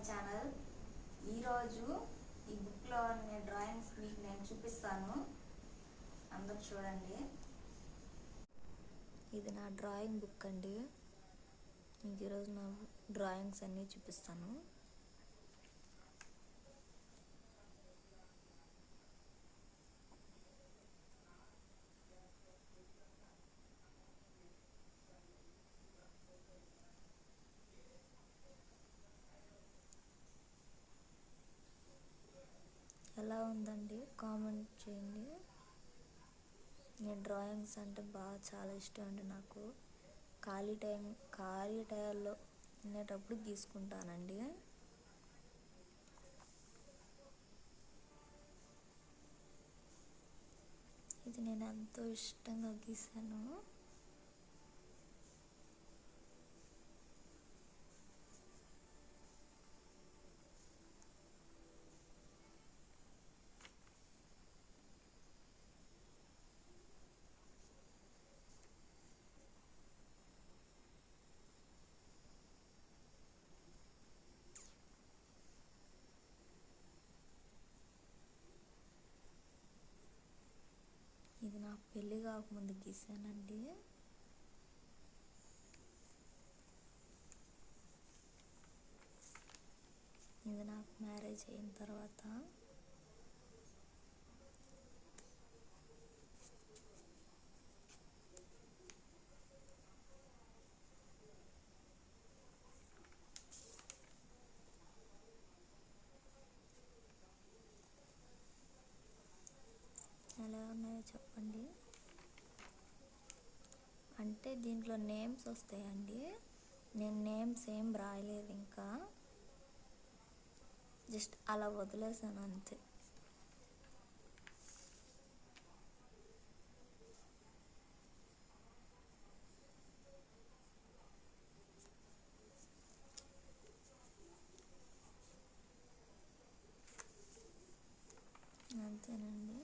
Channel. ఈరోజు ఈ బుక్లో ఉన్న డ్రాయింగ్స్ మీకు నేను చూపిస్తాను, అందరూ చూడండి. ఇది నా డ్రాయింగ్ బుక్ అండి. మీకు ఈరోజు నా డ్రాయింగ్స్ అన్నీ చూపిస్తాను. ఎలా ఉందండి కామెంట్ చేయండి. నేను డ్రాయింగ్స్ అంటే చాలా ఇష్టం అండి. నాకు ఖాళీ టైంలో ఉండేటప్పుడు గీసుకుంటానండి. ఇది నేను ఎంతో ఇష్టంగా గీసాను. ఇది నా పెళ్ళి కాకముందు గీసానండి. ఇది నాకు మ్యారేజ్ అయిన తర్వాత. ఎలా ఉన్నాయో చెప్పండి. అంటే దీంట్లో నేమ్స్ వస్తాయండి. నేను నేమ్స్ ఏం రాయలేదు, ఇంకా జస్ట్ అలా వదిలేసాను అంతే. అంతేనండి.